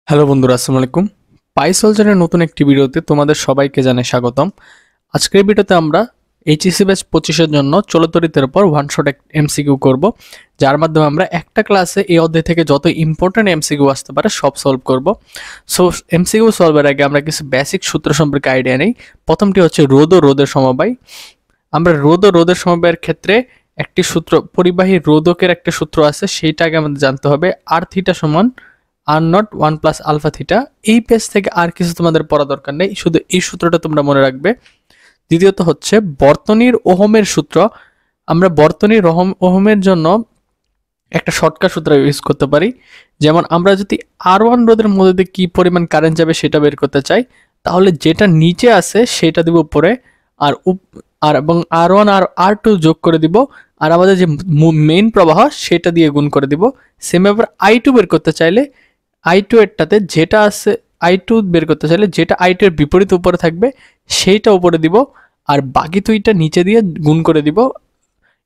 Hello বন্ধুরা, আসসালামু আলাইকুম। পাইসলজারের নতুন একটি ভিডিওতে তোমাদের সবাইকে জানাই স্বাগতম। আজকের ভিডিওতে আমরা এইচএসসি ব্যাচ 25-এর জন্য চলতরিতের উপর ওয়ান শট এমসিকিউ করব, যার মাধ্যমে আমরা একটা ক্লাসে এই অধ্যায় থেকে যত ইম্পর্টেন্ট এমসিকিউ আসতে পারে সব সলভ করব। সো এমসিকিউ সলভের আগে আমরা কিছু বেসিক সূত্র সম্পর্কে আইডিয়া নেই। প্রথমটি হচ্ছে রোধ ও রোধের সমবায়। আমরা রোধ ও রোধের সমবায়ের ক্ষেত্রে একটি সূত্র, পরিবাহী রোধকের একটা সূত্র আছে, সেইটা আগে আমাদের জানতে হবে। আর থিটা সমান r nought one plus alpha theta. এই পেজ থেকে আর কিছু তোমাদের পড়া দরকার নেই, শুধু এই সূত্রটা তোমরা মনে রাখবে। দ্বিতীয়ত হচ্ছে বর্তনীর ওহমের সূত্র। আমরা বর্তনীর ওহমের জন্য একটা শর্টকাট সূত্র ইউজ করতে পারি। যেমন আমরা যদি R1 রোধের মধ্যে দিয়ে কি পরিমাণ কারেন্ট যাবে সেটা বের করতে চাই, তাহলে যেটা নিচে আছে সেটা দিব উপরে, আর আর এবং R1 আর R2 যোগ করে দিব, আর আমাদের যে মেইন প্রবাহ সেটা দিয়ে গুণ করে দিব। সেম এবার I2 বের করতে চাইলে I2 এরটাতে যেটা আছে, I2 বের করতে চাইলে যেটা I2 এর বিপরীত উপরে থাকবে সেইটা উপরে দিব, আর বাকি দুইটা নিচে দিয়ে গুণ করে দিব।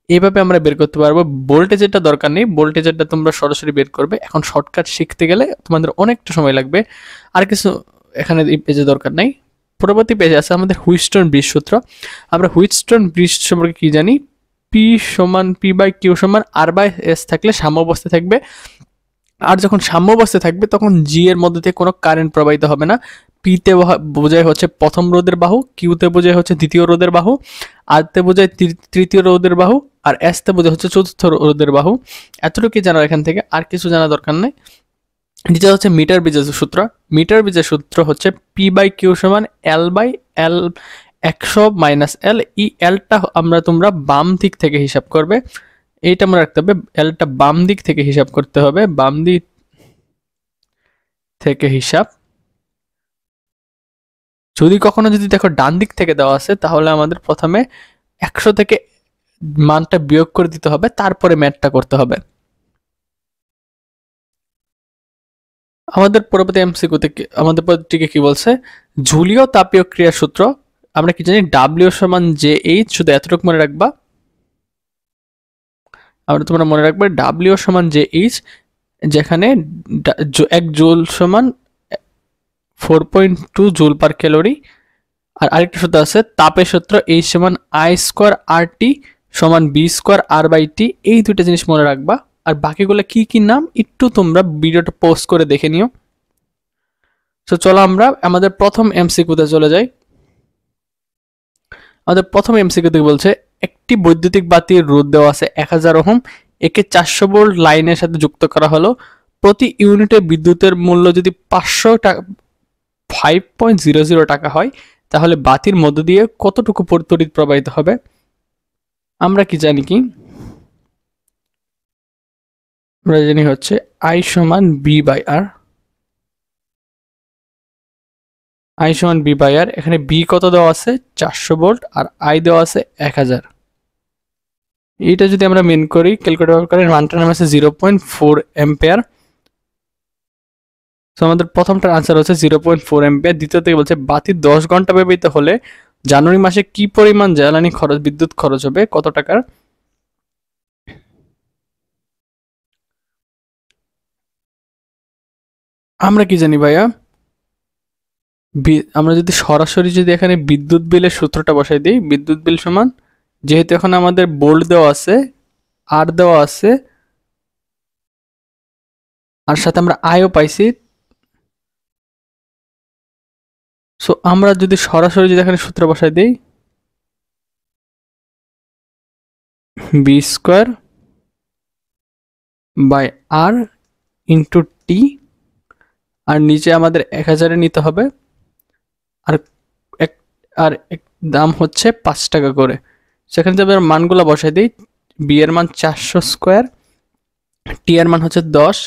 এইভাবে আমরা বের করতে পারবো। ভোল্টেজেরটা দরকার নেই, ভোল্টেজেরটা তোমরা সরাসরি বের করবে। এখন শর্টকাট শিখতে গেলে তোমাদের অনেকটা সময় লাগবে। আর কিছু এখানে এই পেজে দরকার নাই। পরবর্তী পেজে আছে আমাদের হুইটস্টোন ব্রিজ সূত্র। আমরা হুইটস্টোন ব্রিজ সম্পর্কে কি জানি? পি সমান পি বাই কিউ সমান আর বাই এস থাকলে সাম্য অবস্থায় থাকবে, আর যখন সাম্য অবস্থায় থাকবে তখন জি এর মধ্যে থেকে কোনো কারেন্ট প্রবাহিত হবে না। পিতে বোঝায় হচ্ছে প্রথম রোধের বাহু, কিউতে বোঝায় হচ্ছে দ্বিতীয় রোধের বাহু, আরতে বোঝায় তৃতীয় রোধের বাহু, আর এসতে বোঝায় হচ্ছে চতুর্থ রোধের বাহু। এতটুকু জানার এখান থেকে, আর কিছু জানা দরকার নেই। দ্বিতীয় হচ্ছে মিটার ব্রিজের সূত্র। মিটার ব্রিজের সূত্র হচ্ছে পি বাই কিউ সমান L by L 100 minus L. ই এলটা তোমরা বাম দিক থেকে হিসাব করবে, এইটা মনে রাখতে হবে। এলটা বাম দিক থেকে হিসাব করতে হবে, বাম দিক থেকে হিসাব। যদি কখনো যদি দেখো ডান দিক থেকে দেওয়া আছে, তাহলে আমাদের প্রথমে 100 থেকে মানটা বিয়োগ করে দিতে হবে, তারপরে ম্যাথটা করতে হবে। আমাদের পরবর্তী এমসিকিউতে আমাদের পদ্ধতিকে কি বলছে? জুলীয় তাপীয় ক্রিয়ার সূত্র। আমরা কি জানি? ডাব্লিউ সমান জে এইচ। শুধু এতটুকু মনে রাখবা। তোমরা মনে রাখবে ডাব্লিউ সমান জে এইচ, যেখানে 1 জুল সমান 4.2 জুল পার ক্যালোরি। আর আরেকটা সূত্র আছে তাপের সূত্র, এইচ সমান আই স্কোয়ার আর টি সমান B square R by T. এই দুইটা জিনিস মনে রাখবা। আর বাকিগুলো কি কি নাম একটু তোমরা ভিডিওটা পোস্ট করে দেখে নিও। তো চলো আমরা আমাদের প্রথম এমসিকিউতে চলে যাই। আমাদের প্রথম এমসিকিউতে বলছে একটি বৈদ্যুতিক বাতির রোধ দেওয়া আছে 1000 ওহম, একে 400 ভোল্ট লাইনের সাথে যুক্ত করা হলো। প্রতি ইউনিটে বিদ্যুতের মূল্য যদি 500 টাকা 5.00 টাকা হয়, তাহলে বাতির মধ্য দিয়ে কতটুকু তড়িৎ প্রবাহিত হবে? আমরা কি জানি কি? আমরা জানি হচ্ছে আই সমান বি বাই আর। আই সমান বি বাই আর। এখানে বি কত দেওয়া আছে? 400 ভোল্ট, আর আই দেওয়া আছে 1000। এইটা যদি আমরা মেন করি, ক্যালকুলেটর করে মানটার নাম আছে 0.4 এম্পিয়ার। তো আমাদের প্রথমটার আনসার হচ্ছে 0.4 এম্পিয়ার। দ্বিতীয় থেকে বলছে বাতি 10 ঘন্টা ব্যবহৃত হলে জানুয়ারি মাসে কি পরিমাণ জ্বালানি খরচ, বিদ্যুৎ খরচ হবে, কত টাকার? আমরা কি জানি ভাইয়া? আমরা যদি সরাসরি যদি এখানে বিদ্যুৎ বিলের সূত্রটা বসাই দিই, বিদ্যুৎ বিল সমান, যেহেতু এখন আমাদের ভোল্ট দেওয়া আছে, আর দেওয়া আছে, আর সাথে আমরা আয়ও পাইছি। সো আমরা যদি সরাসরি যদি এখানে সূত্র বসাই দিই, B square by R into T, আর নিচে আমাদের 1000 নিতে হবে, আর এক এক দাম হচ্ছে 5 টাকা করে। সেখানে যদি আমরা মানগুলো বসাই দিই, বি এর মান 400 স্কোয়ার, টি এর মান হচ্ছে 10,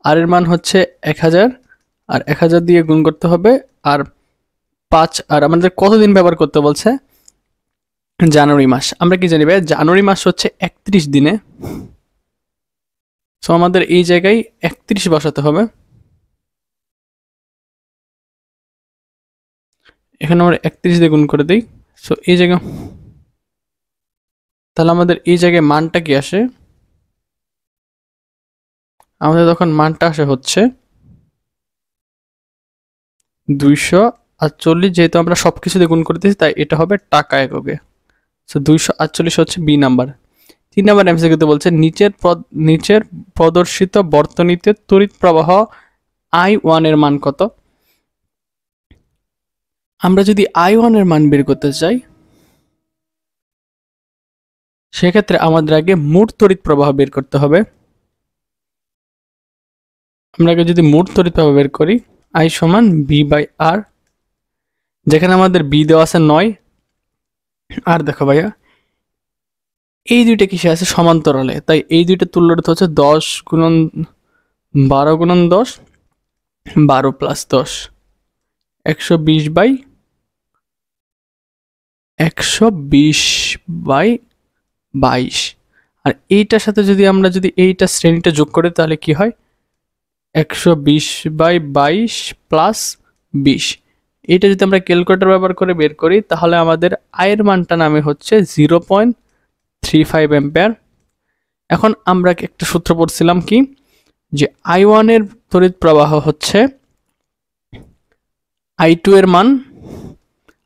আর এর মান হচ্ছে 1000, আর 1000 দিয়ে গুণ করতে হবে, আর 5। আর আমাদের কতদিন ব্যবহার করতে বলছে? জানুয়ারি মাস। আমরা কি জানি ভাই? জানুয়ারি মাস হচ্ছে 31 দিনে। সো আমাদের এই জায়গায় 31 বসাতে হবে। এখানে আমরা 31 দিয়ে গুণ করে দিই। সো এই জায়গা, তাহলে আমাদের এই জায়গায় মানটা কি আসে? আমাদের তখন মানটা আসে হচ্ছে 248, যেহেতু আমরা সবকিছু দিয়ে গুণ করতেছি তাই এটা হবে টাকা এককে। সো 248 হচ্ছে বি নাম্বার। 3 নাম্বার এমসিকিউতে বলছে নিচের প্রদর্শিত বর্তনীতে তড়িৎ প্রবাহ I1 এর মান কত। আমরা যদি I1 এর মান বের করতে চাই সেক্ষেত্রে আমাদের আগে মোট তড়িৎ প্রবাহ বের করতে হবে। আমরা আগে যদি মোট তড়িৎ প্রবাহ বের করি, I সমান B/R, যেখানে আমাদের বি দেওয়া আছে 9, আর দেখো ভাইয়া এই দুইটা কিসে আছে সমান্তরালে, তাই এই দুইটা তুল্যরোধ হচ্ছে 10 গুণন 12 গুণন 10, 12 প্লাস 10, 120/22। আর এইটার সাথে যদি আমরা এইটা শ্রেণীটা যোগ করি তাহলে কি হয়, 120/22 প্লাস 20। এটা যদি আমরা ক্যালকুলেটর ব্যবহার করে বের করি তাহলে আমাদের আয়ের মানটা নামে হচ্ছে 0.35 অ্যাম্পিয়ার। এখন আমরা একটা সূত্র পড়ছিলাম কি, যে I1 এর তড়িৎ প্রবাহ হচ্ছে I2 এর মান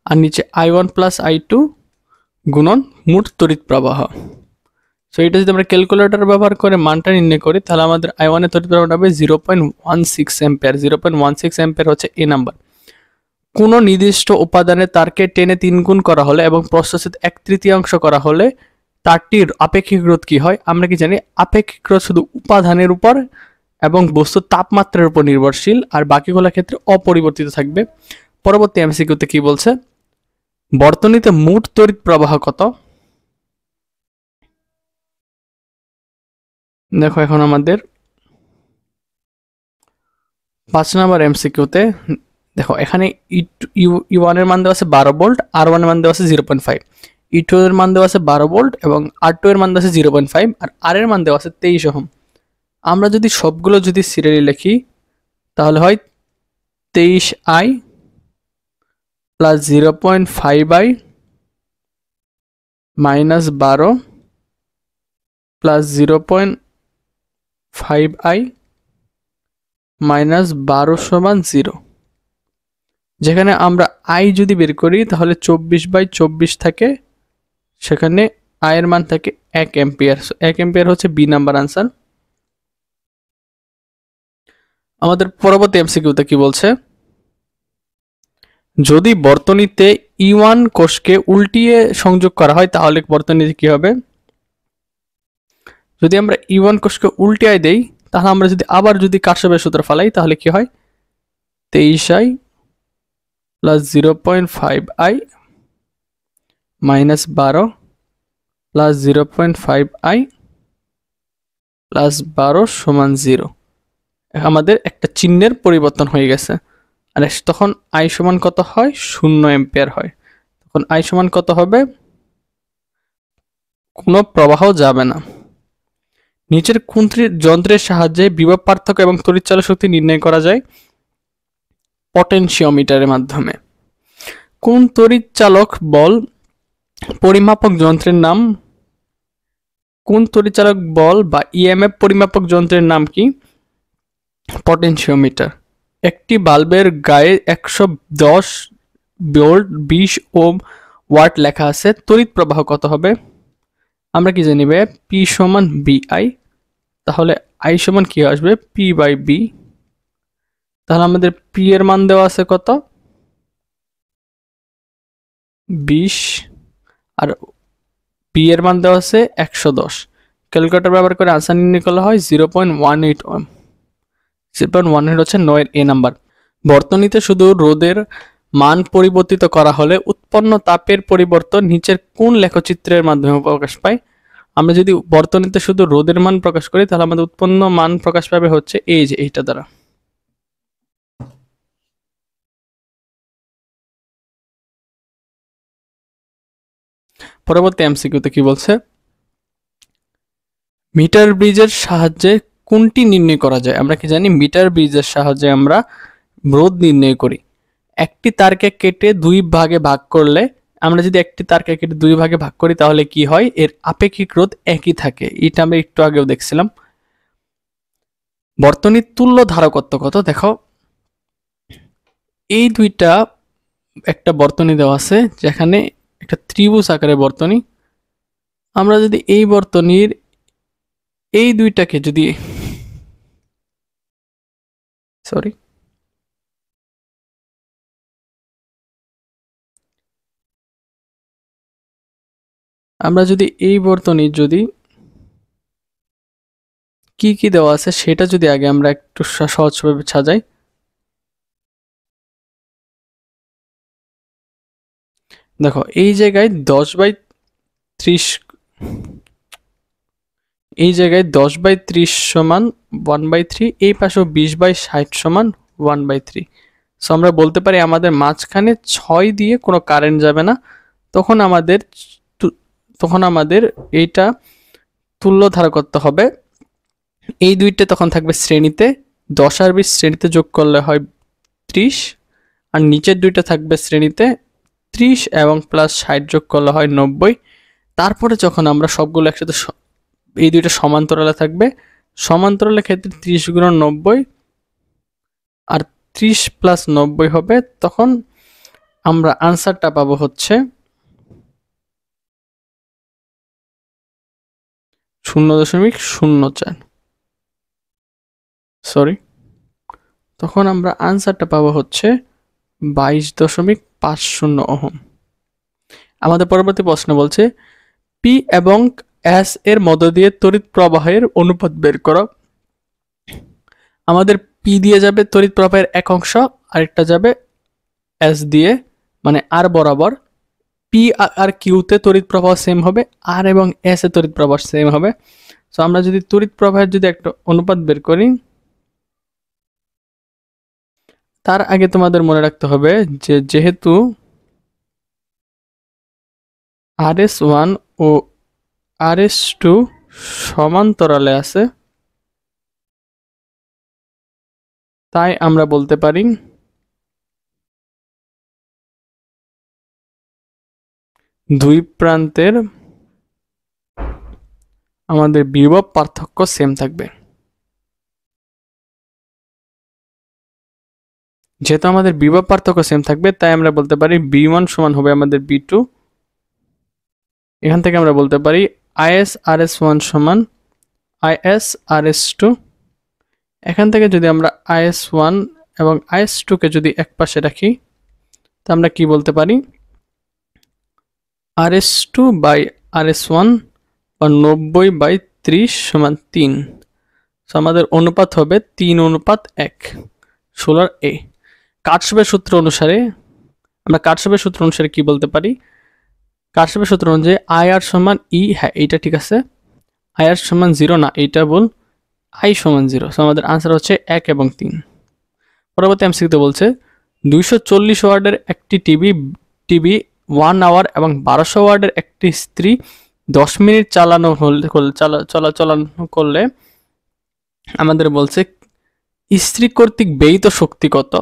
আর নিচে I1 প্লাস I2 গুণন মোট তড়িৎ প্রবাহ। সো এটা যদি আমরা ক্যালকুলেটর ব্যবহার করে মানটা নির্ণয় করি তাহলে আমাদের I1 এর তড়িৎ প্রবাহটা হবে 0.16 অ্যাম্পিয়ার। 0.16 অ্যাম্পিয়ার হচ্ছে এ নাম্বার। কোনো নির্দিষ্ট উপাদানের তারকে টেনে 3 গুণ করা হলে এবং প্রস্থচ্ছেদ 1/3 করা হলে তারটির আপেক্ষিক রোধ কি হয়। আমরা কি জানি আপেক্ষিক রোধ শুধু উপাদানের উপর এবং বস্তুর তাপমাত্রার উপর নির্ভরশীল, আর বাকিগুলোর ক্ষেত্রে অপরিবর্তিত থাকবে। পরবর্তী এমসিকিউতে কি বলছে, বর্তনীতে মোট তড়িৎ প্রবাহ কত। দেখো এখন আমাদের 5 নম্বর এমসিকিউতে দেখো এখানে E1 এর মান দেওয়া আছে 12 ভোল্ট, R1 এর মান দেওয়া আছে 0.5, E2 এর মান দেওয়া আছে 12 ভোল্ট এবং R2 এর মান দেওয়া আছে 0.5, আর R এর মান দেওয়া আছে 23 ওহম। আমরা যদি সবগুলো সিরিয়ালি লিখি তাহলে হয় 23I plus 0.5I minus 12 plus 0.5I minus 12 সমান 0। যেখানে আমরা I যদি বের করি তাহলে 24/24 থাকে, সেখানে I এর মান থাকে 1 অ্যাম্পিয়ার। 1 অ্যাম্পিয়ার হচ্ছে বি নাম্বার আনসার। আমাদের পরবর্তী এমসিকিউতে কি বলছে, যদি বর্তনীতে E1 কোষকে উল্টিয়ে সংযোগ করা হয় তাহলে বর্তনীতে কি হবে। যদি আমরা E1 কোষকে উল্টিয়ে দেই তাহলে আমরা আবার কারশফের সূত্র ফালাই তাহলে কি হয়, 23I plus 0.5I minus 12 plus 0.5I plus 12 সমান 0। আমাদের একটা চিহ্নের পরিবর্তন হয়ে গেছে, আর তখন I সমান কত হয়, 0 অ্যাম্পিয়ার হয়। তখন I সমান কত হবে, কোনো প্রবাহ যাবে না। নিচের কোন যন্ত্রের সাহায্যে বিভব পার্থক্য এবং তড়িৎচালক শক্তি নির্ণয় করা যায়, পটেনশিওমিটারের মাধ্যমে। কোন তড়িৎচালক বল পরিমাপক যন্ত্রের নাম, কোন তড়িৎচালক বল বা ইএমএফ পরিমাপক যন্ত্রের নাম কি, পটেনশিওমিটার। একটি বাল্বের গায়ে 110 ভোল্ট 20 ওম ওয়াট লেখা আছে, তড়িৎ প্রবাহ কত হবে। আমরা কি জানি ভাই, পি সমান বিআই, তাহলে আই সমান কি আসবে, P/B। তাহলে আমাদের পি এর মান দেওয়া আছে কত, 20, আর পি এর মান দেওয়া আছে 110। ক্যালকুলেটর ব্যবহার করে আনসার নির্ণয় করা হয় 0.18 ওহম। 0.18 হচ্ছে 9 এর এ নাম্বার। বর্তনীতে শুধু রোধের মান পরিবর্তিত করা হলে উৎপন্ন তাপের পরিবর্তন নিচের কোন লেখচিত্রের মাধ্যমে প্রকাশ পায়। আমরা যদি বর্তনীতে শুধু রোধের মান প্রকাশ করি তাহলে আমাদের উৎপন্ন মান প্রকাশ পাবে হচ্ছে এই যে এইটা দ্বারা। পরবর্তী এমসিকিউতে কি বলছে, মিটার ব্রিজের সাহায্যে কোনটি নির্ণয় করা যায়। আমরা কি জানি মিটার ব্রিজের সাহায্যে আমরা রোধ নির্ণয় করি। একটি তারকে কেটে 2 ভাগে ভাগ করলে, আমরা যদি একটি তারকে কেটে 2 ভাগে ভাগ করি তাহলে কি হয়, এর আপেক্ষিক রোধ একই থাকে। এটা আমরা একটু আগেও দেখছিলাম। বর্তনীর তুল্য ধারকত্ব কত, দেখো এই দুইটা একটা বর্তনী দেওয়া আছে, যেখানে একটা ত্রিভুজ আকারে বর্তনী। আমরা যদি এই বর্তনীর এই দুইটাকে যদি সরি আমরা যদি এই বর্তনীর যদি কি কি দেওয়া আছে সেটা যদি আগে আমরা একটু সহজভাবে সাজাই। দেখো এই জায়গায় 10/30, এই জায়গায় 10/30 সমান 1/3, এই পাশেও 20/60 সমান 1/3। সো আমরা বলতে পারি আমাদের মাঝখানে 6 দিয়ে কোনো কারেন্ট যাবে না। তখন আমাদের তখন আমাদের এইটা তুল্য ধারা করতে হবে। এই দুইটা তখন থাকবে শ্রেণীতে, 10 আর 20 শ্রেণীতে যোগ করলে হয় 30, আর নিচের দুইটা থাকবে শ্রেণীতে 30 এবং প্লাস 60 যোগ করলে হয় 90। তারপরে যখন আমরা সবগুলো একসাথে এই দুইটা সমান্তরালে থাকবে, সমান্তরালের ক্ষেত্রে 30 গুণন 90 আর 30 প্লাস 90 হবে, তখন আমরা আনসারটা পাবো হচ্ছে 0.04। সরি, তখন আমরা আনসারটা পাবো হচ্ছে 22.50 ওহম। আমাদের পরবর্তী প্রশ্ন বলছে পি এবং এস এর মধ্য দিয়ে তড়িৎ প্রবাহের অনুপাত বের করো। আমাদের পি দিয়ে যাবে তড়িৎ প্রবাহের এক অংশ, আরেকটা যাবে এস দিয়ে, মানে আর বরাবর। পি আর কিউতে তড়িৎ প্রবাহ সেম হবে, আর এবং এস এ তড়িৎ প্রবাহ সেম হবে। সো আমরা যদি তড়িৎ প্রবাহের যদি একটা অনুপাত বের করি, তার আগে তোমাদের মনে রাখতে হবে যে যেহেতু RS1 ও RS2 সমান্তরালে আছে, তাই আমরা বলতে পারি দুই প্রান্তের আমাদের বিভব পার্থক্য সেম থাকবে। যেহেতু আমাদের বিভব পার্থক্য সেম থাকবে, তাই আমরা বলতে পারি B1 সমান হবে আমাদের B2। এখান থেকে আমরা বলতে পারি IS RS1 সমান IS RS2। এখান থেকে যদি আমরা IS1 এবং IS2 কে যদি এক পাশে রাখি, তা আমরা কি বলতে পারি RS2 বাই RS1 বা 90/30 সমান 3। সো আমাদের অনুপাত হবে 3:1 সোলার এ। কার্শফের সূত্র অনুসারে আমরা কার্শফের সূত্র অনুসারে কি বলতে পারি, কার্শফের সূত্র অনুযায়ী IR সমান ই, হ্যাঁ এইটা ঠিক আছে, IR সমান 0 না, এইটা বল I সমান 0। সো আমাদের আনসার হচ্ছে 1 এবং 3। পরবর্তী এমসিকিউতে বলছে 240 ওয়াটের একটি টিভি 1 আওয়ার এবং 1200 ওয়াটের একটি ইস্ত্রি 10 মিনিট চালানো করলে আমাদের বলছে ইস্ত্রি কর্তৃক ব্যয়িত শক্তি কত।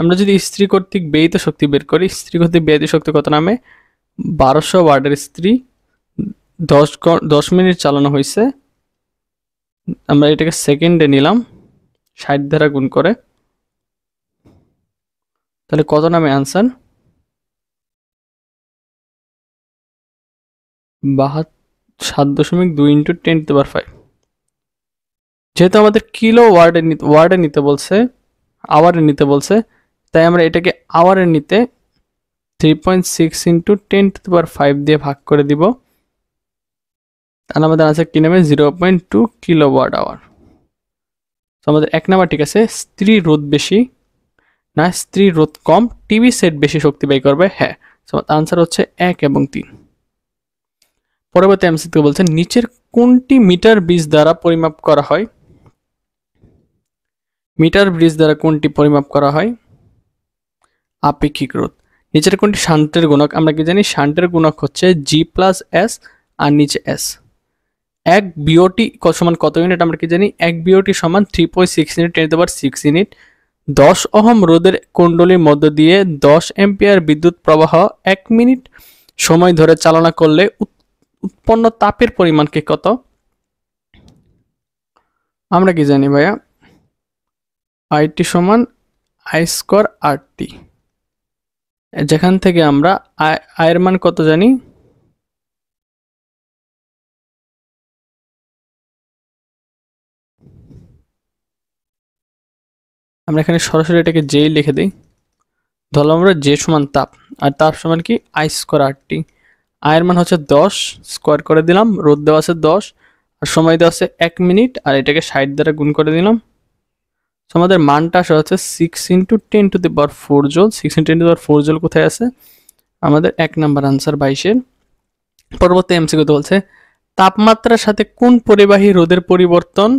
আমরা যদি ইস্ত্রি কর্তৃক ব্যয়িত শক্তি বের করি, ইস্ত্রি কর্তৃক ব্যয়িত শক্তি কত নামে 1200 ওয়াটের ইস্ত্রি 10 মিনিট চালানো হয়েছে। আমরা এটাকে সেকেন্ডে নিলাম 60 দ্বারা গুণ করে, তাহলে কত নামে আনসার 7.2 ইন্টু 10⁵। যেহেতু আমাদের কিলো ওয়ার্ডে নিতে বলছে, আওয়ারে নিতে বলছে, তাই আমরা এটাকে আওয়ারে নিতে 3.6 ইন্টু 10⁵ দিয়ে ভাগ করে দিব। তাহলে আমাদের আনসার কি নামে 0.2 কিলোওয়াট আওয়ার। তো আমাদের এক নাম্বার ঠিক আছে। স্ত্রী রোধ বেশি না স্ত্রী রোধ কম, টিভি সেট বেশি শক্তি ব্যয় করবে, হ্যাঁ। আনসার হচ্ছে 1 এবং 3। পরবর্তী এমসিকিউ বলছে নিচের কোনটি মিটার ব্রিজ দ্বারা পরিমাপ করা হয়। মিটার ব্রিজ দ্বারা কোনটি পরিমাপ করা হয়, আপেক্ষিক রোধ। নিচের কোনটি শান্টের গুণক, আমরা কি জানি শান্টের গুণক হচ্ছে G+S আর নিচে S। 1 বিওটি সমান কত ইউনিট, আমরা কি জানি 1 বিওটি সমান 3.6 ইউনিট 10⁶ ইউনিট। 10 ওহম রোধের কুণ্ডলীর মধ্য দিয়ে 10 অ্যাম্পিয়ার বিদ্যুৎ প্রবাহ 1 মিনিট সময় ধরে চালনা করলে উৎপন্ন তাপের পরিমাণ কি কত, আমরা কি জানি ভাইয়া IT সমান I² RT। যেখান থেকে আমরা আয়ের মান কত জানি, আমরা এখানে সরাসরি এটাকে জেই লিখে দিই। ধরলাম আমরা জে সমান তাপ, আর তাপ সমান কি আই স্কোয়ার আরটি। আয়ের মান হচ্ছে 10, স্কোয়ার করে দিলাম, রোদ দেওয়া আছে 10, আর সময় দেওয়া আছে 1 মিনিট, আর এটাকে 60 দ্বারা গুণ করে দিলাম। তো আমাদের মানটা আসা হচ্ছে 6 × 10⁴ জুল। 6 × 10⁴ জুল কোথায় আছে? আমাদের 1 নাম্বার আনসার 22-এর। পরবর্তী এমসিকিউতে বলছে তাপমাত্রার সাথে কোন পরিবাহী রোদের পরিবর্তন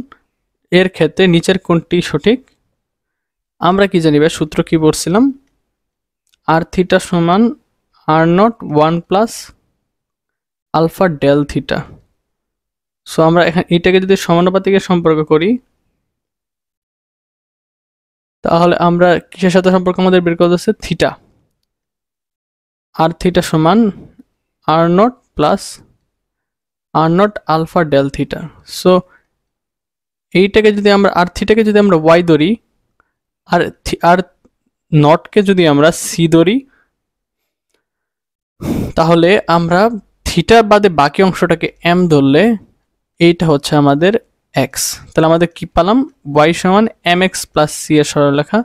এর ক্ষেত্রে নিচের কোনটি সঠিক? আমরা কি জানি ভাই, সূত্র কি পড়ছিলাম? আর থিটা সমান r0 1 plus alpha del theta. So আমরা এখানে এটাকে যদি সমানুপাতিকের সম্পর্ক করি, তাহলে আমরা কিসের সাথে সম্পর্ক আমাদের বের করতে হচ্ছে? থিটা। আর থিটা সমান r0 plus r0 alpha del theta. So এইটাকে যদি আমরা আর থিটাকে যদি আমরা ওয়াই ধরি, আর নটকে যদি আমরা সি ধরি, তাহলে আমরা থিটা বাদে বাকি অংশটাকে এম ধরলে এইটা হচ্ছে আমাদের এক্স। তাহলে আমাদের কি পেলাম? ওয়াই সমান এম এক্স প্লাস সি এর সরলরেখা,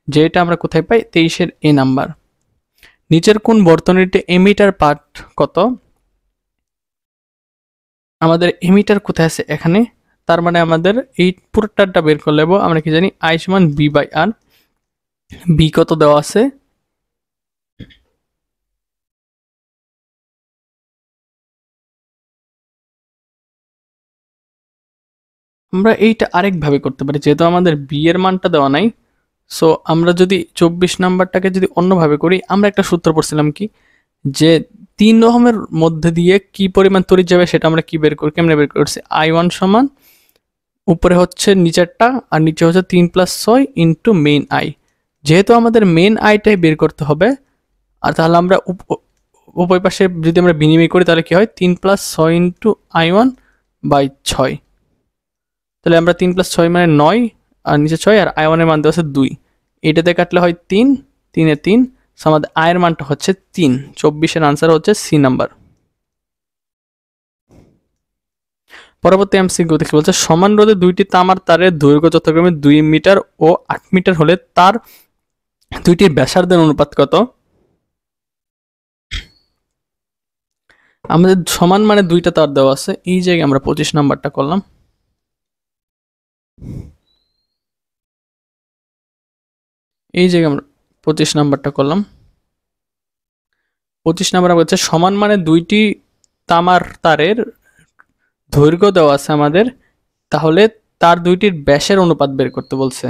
যেটা আমরা কোথায় পাই? 23-এর এ নাম্বার। নিচের কোন বর্তনীতে এমিটার পার্ট কত? আমাদের এমিটার কোথায় আছে? এখানে। তার মানে আমাদের এই পুরোটাটা বের করে নেব। আমরা কি জানি? আই সমান বি বাই আর। বি কত দেওয়া আছে? আমরা এইটা আরেকভাবে করতে পারি, যেহেতু আমাদের বি এর মানটা দেওয়া নাই। সো আমরা যদি 24 নাম্বারটাকে যদি অন্যভাবে করি, আমরা একটা সূত্র পড়ছিলাম কি, যে 3 ওহমের মধ্যে দিয়ে কি পরিমাণ তড়িৎ যাবে সেটা আমরা কি বের করি, কেমনে বের করছি? I1 সমান উপরে হচ্ছে নিচেরটা, আর নিচে হচ্ছে 3 + 6 ইন্টু মেইন আই। যেহেতু আমাদের মেইন আইটাই বের করতে হবে, আর তাহলে আমরা উভয় পাশে যদি আমরা বিনিময় করি, তাহলে কি হয়? 3 + 6 ইন্টু I1 বাই 6। তাহলে আমরা 3 + 6 মানে 9, আর নিচে 6, আর I1 এর মান দেওয়া আছে 2। এইটাতে কাটলে হয় 3, 3 এ 3। সো আমাদের আয়ের মানটা হচ্ছে 3। 24-এর আনসার হচ্ছে সি নাম্বার। পরবর্তী এমসিকিউ দেখে বলছে সমান রোধে দুইটি তামার তারের দৈর্ঘ্য যথাক্রমে 2 মিটার ও 8 মিটার হলে তার দুইটির ব্যাসার্ধের অনুপাত কত? আমাদের সমান মানে দুইটা তার দেওয়া আছে, এই জায়গায় আমরা 25 নাম্বারটা করলাম। এই জায়গায় আমরা 25 নাম্বারটা করলাম। 25 নাম্বার হচ্ছে সমান মানে দুইটি তামার তারের দৈর্ঘ্য দেওয়া আছে আমাদের, তাহলে তার দুইটির ব্যাসের অনুপাত বের করতে বলছে।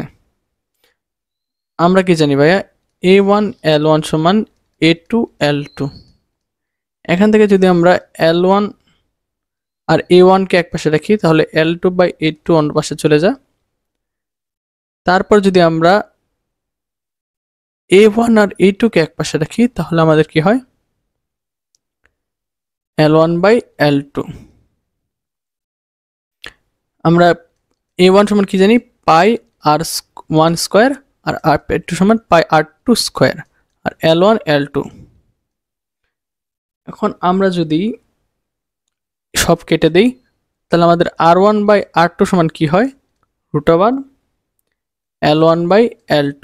আমরা কি জানি ভাইয়া? A1 L1 সমান A2 L2। এখান থেকে যদি আমরা L1 আর A1 কে এক পাশে রাখি, তাহলে L2 বাই A2 অন্য পাশে চলে যায়। তারপর যদি আমরা A1 আর A2 কে এক পাশে রাখি, তাহলে আমাদের কি হয়? L1 by L2। আমরা A1 সমান কি জানি? পাই R1 স্কোয়ার, আর R2 সমান পাই R2 স্কোয়ার, আর L1 L2। এখন আমরা যদি সব কেটে দেই, তাহলে আমাদের R1 বাই R2 সমান কি হয়? √, L1 বাই L2।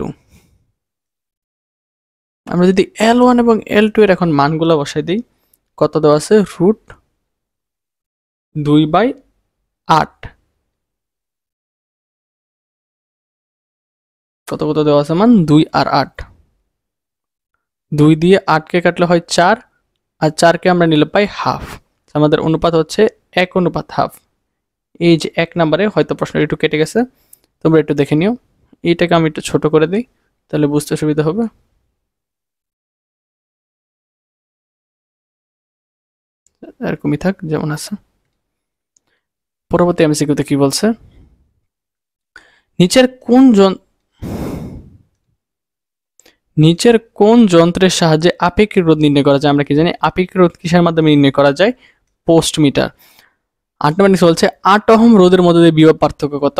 আমরা যদি L1 এবং L2 এর এখন মানগুলো বসাই দিই, কত দেওয়া আছে? √2/8। কত কত দেওয়া আছে মান? 2 আর 8। 2 দিয়ে 8কে কাটলে হয় 4, আর 4কে আমরা নিলে পাই হাফ। আমাদের অনুপাত হচ্ছে 1:1/2। এই যে 1 নম্বরে হয়তো প্রশ্ন একটু কেটে গেছে, তোমরা একটু দেখে নিও। এইটাকে আমি একটু ছোট করে দিই, তাহলে বুঝতে সুবিধা হবে। এরকমই থাক যেমন আছে। পরবর্তী এমসিকিউতে কি বলছে? নিচের কোন যন্ত্রের সাহায্যে আপেক্ষিক রোধ নির্ণয় করা যায়? আমরা কি জানি আপেক্ষিক রোধ কিসের মাধ্যমে নির্ণয় করা যায়? Post metre. 8 নম্বর নিচে বলছে 8 ওহম রোধের মধ্যে দিয়ে বিভব পার্থক্য কত?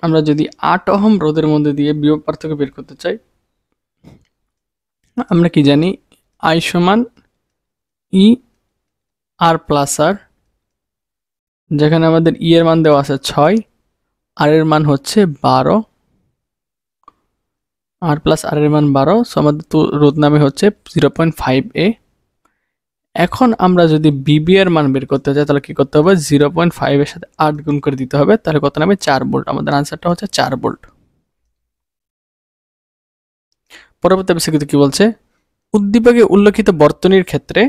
আমরা যদি 8 ওহম রোধের মধ্যে দিয়ে বিভব পার্থক্য বের করতে চাই, আমরা কি জানি I সমান ই আর প্লাস আর, যেখানে আমাদের ই এর মান দেওয়া আছে 6, আর এর মান হচ্ছে 12, আর প্লাস আর এর মান 12, সো আমাদের তো রোধ নামে হচ্ছে 0.5a। এখন আমরা যদি বিবি এর মান বের করতে চাই তাহলে কি করতে হবে, 0.5 এর সাথে 8 গুণ করে দিতে হবে, তাহলে কত নামে 4 ভোল্ট। আমাদের আনসারটা হচ্ছে 4 ভোল্ট। পরবর্তী বিষয় কি বলছে, উদ্দীপকে উল্লেখিত বর্তনীর ক্ষেত্রে,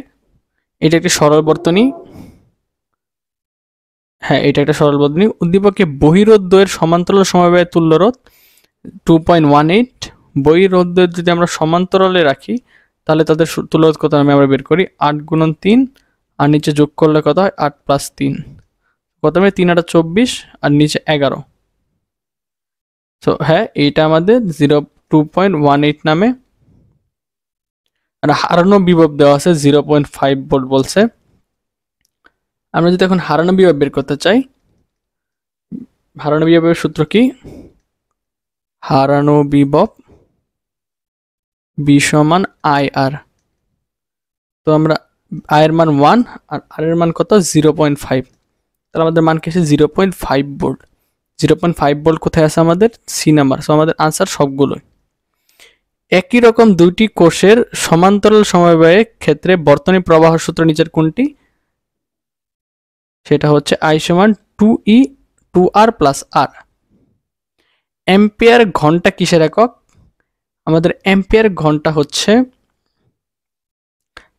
এটা একটি সরল বর্তনী, হ্যাঁ এটা একটা সরল বর্তনী, উদ্দীপকে বহিরোধ দ্বয়ের সমান্তরাল সমবায় তুল্য রোধ 2.18, বহিরোধ দ্বয় যদি আমরা সমান্তরালে রাখি তাহলে তাদের তুল্য রোধ কত নামে আমরা বের করি, 8 গুণন 3, আর নিচে যোগ করলে কত হয় 8 প্লাস 3, কত নামে 3 8 24, আর নিচে 11। তো হ্যাঁ এইটা আমাদের 2.18 নামে। আর হারানো বিভব দেওয়া আছে 0.5 ভোল্ট বলছে। আমরা যদি এখন হারানো বিভব বের করতে চাই, হারানো বিভবের সূত্র কি, হারানো বিভব বি সমান আই আর। তো আমরা আই এর মান 1 আর আর এর মান কত 0.5, তাহলে আমাদের মান কি আছে 0.5 ভোল্ট। 0.5 ভোল্ট কোথায় আছে আমাদের, সি নাম্বার। সো আমাদের আনসার সবগুলোই। একই রকম দুইটি কোষের সমান্তরাল সমবায়ের ক্ষেত্রে বর্তনী প্রবাহ সূত্র নিচের কোনটি, সেটা হচ্ছে আই সমান 2e 2r প্লাস আর। অ্যাম্পিয়ার ঘন্টা কিসের একক, আমাদের অ্যাম্পিয়ার ঘন্টা হচ্ছে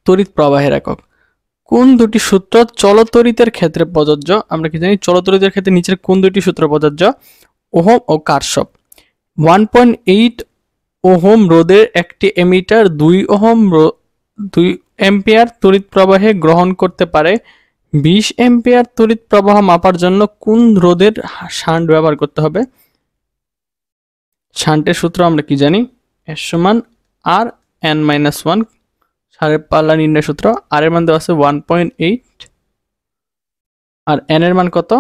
তড়িৎ প্রবাহের একক। কোন দুটি সূত্র চলতড়িতের ক্ষেত্রে প্রযোজ্য, আমরা কি জানি চলতড়িতের ক্ষেত্রে নিচের কোন দুটি সূত্র প্রযোজ্য, ওহম ও কারশফ। 1.8 ওহম রোধের একটি এমিটার 2 অ্যাম্পিয়ার তড়িৎ প্রবাহে গ্রহণ করতে পারে। 20 অ্যাম্পিয়ার তড়িৎ প্রবাহ মাপার জন্য কোন রোধের শান্ট ব্যবহার করতে হবে, শান্টের সূত্র আমরা কি জানি, এস সমান আর এন মাইনাস 1, সারের পাল্লা নির্ণয় সূত্র। আর এর মান দেওয়া আছে 1.8, আর এন এর মান কত,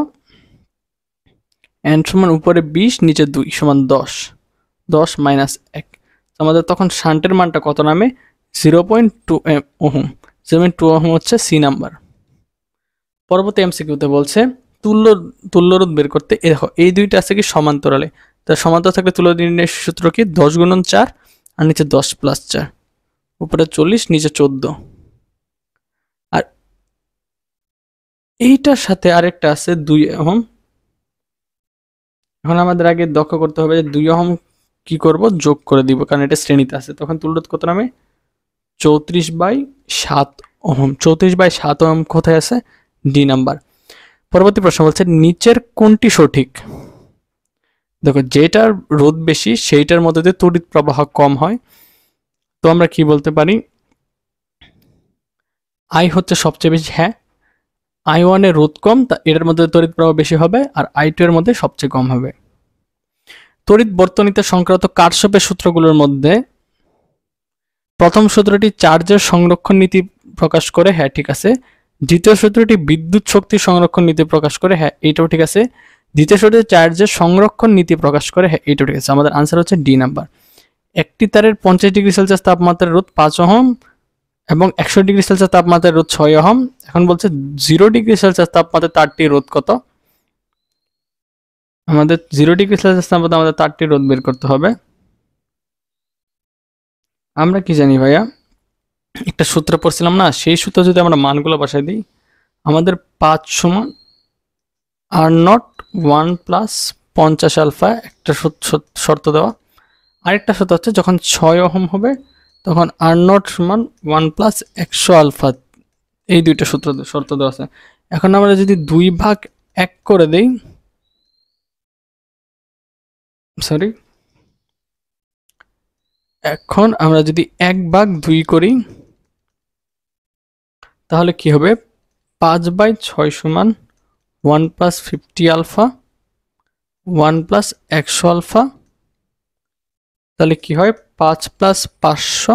এন সমান উপরে 20 নিচে 2 সমান 10, 10 মাইনাস 1। আমাদের তখন শান্টের মানটা কত নামে 0.2 ওহম, 0.2 ওহম হচ্ছে সি নাম্বার। পরবর্তী এমসিকিউতে বলছে তুল্যরোধ বের করতে, দেখো এই দুইটা আছে কি সমান্তরালে, তার সমান্তরাল থাকলে তুল্য নির্ণয়ের সূত্র কি 10 গুণন 4, আর নিচে 10 প্লাস 4, উপরে 40 নিচে 14। আর এইটার সাথে আরেকটা আছে 2 ওহম। এখন আমাদের আগে লক্ষ্য করতে হবে যে 2 ওহম কি করব, যোগ করে দিব, কারণ এটা শ্রেণীতে আছে। তখন তুল্যরোধ কত নামে 34/7 ওহম। 34/7 ওহম কোথায় আছে, ডি নাম্বার। পরবর্তী প্রশ্ন বলছে নিচের কোনটি সঠিক, দেখো যেটার রোধ বেশি সেইটার মধ্যে দিয়ে তড়িৎ প্রবাহ কম হয়। তো আমরা কি বলতে পারি, আই হচ্ছে সবচেয়ে বেশি, হ্যাঁ I1 এর রোধ কম, তা এটার মধ্যে তড়িৎ প্রবাহ বেশি হবে, আর I2 এর মধ্যে সবচেয়ে কম হবে। তড়িৎ বর্তনীতে সংক্রান্ত কারশফের সূত্রগুলোর মধ্যে প্রথম সূত্রটি চার্জের সংরক্ষণ নীতি প্রকাশ করে, হ্যাঁ ঠিক আছে। দ্বিতীয় সূত্রটি বিদ্যুৎ শক্তি সংরক্ষণ নীতি প্রকাশ করে, হ্যাঁ এইটাও ঠিক আছে। দ্বিতীয় সূত্রটি চার্জের সংরক্ষণ নীতি প্রকাশ করে, হ্যাঁ এইটাও ঠিক আছে। আমাদের আনসার হচ্ছে ডি নাম্বার। একটি তারের 50 ডিগ্রি সেলসিয়াস তাপমাত্রার রোধ 5 ওহম এবং 100 ডিগ্রি সেলসিয়াস তাপমাত্রার রোধ 6 ওহম। এখন বলছে 0 ডিগ্রি সেলসিয়াস তাপমাত্রায় তারটির রোধ কত, আমাদের 0 ডিগ্রি সেলসিয়াস তাপমাত্রায় আমাদের তারটির রোধ বের করতে হবে। আমরা কি জানি ভাইয়া, একটা সূত্র পড়ছিলাম না, সেই সূত্র যদি আমরা মানগুলো বসাই দিই, আমাদের 5 সমান আর নট 1 প্লাস 50 আলফা, একটা শর্ত দেওয়া। আরেকটা শর্ত হচ্ছে যখন 6 ওহম হবে তখন আর নট সমান 1 প্লাস 100 আলফা, এই দুইটা শর্ত দেওয়া আছে। এখন আমরা যদি 2/1 করে দেই, সরি এখন আমরা যদি 1/2 করি তাহলে কি হবে, 5/6 সমান 1 প্লাস 50 আলফা 1 প্লাস 100 আলফা, তাহলে কি হয় 5 প্লাস 500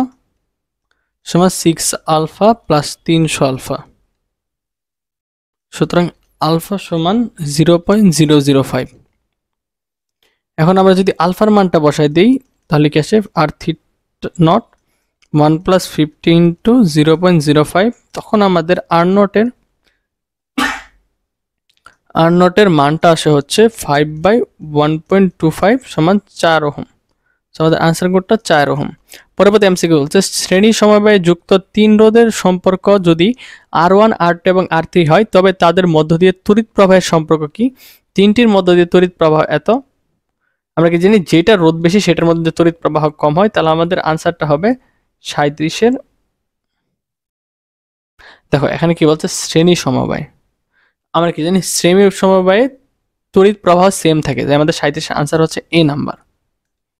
সমান 6 আলফা প্লাস 300 আলফা। সুতরাং আলফা সমান 0.005। এখন আমরা যদি আলফার মানটা বসাই দিই তাহলে কি আসে আর থিটা নট 1 + 50 ইন্টু 0.05, তখন আমাদের আর নটের মানটা আসে হচ্ছে 5/1.25 সমান 4 ওহম। আমাদের আনসার কোডটা 4 ওহম। পরবর্তী এমসিকিউ বলছে শ্রেণী সমবায়ে যুক্ত 3 রোধের সম্পর্ক যদি R1 R2 এবং R3 হয় তবে তাদের মধ্য দিয়ে তড়িৎ প্রবাহের সম্পর্ক কি? তিনটির মধ্য দিয়ে তড়িৎ প্রবাহ এত। আমরা কি জানি যেটা রোধ বেশি সেটার মধ্যে তড়িৎ প্রবাহ কম হয়, তাহলে আমাদের আনসারটা হবে 37-এর। দেখো এখানে কি বলছে শ্রেণী সমবায়, আমরা কি জানি শ্রেণী সমবায়ে তড়িৎ প্রবাহ সেম থাকে, তাই আমাদের 37-এর আনসার হচ্ছে এ নাম্বার।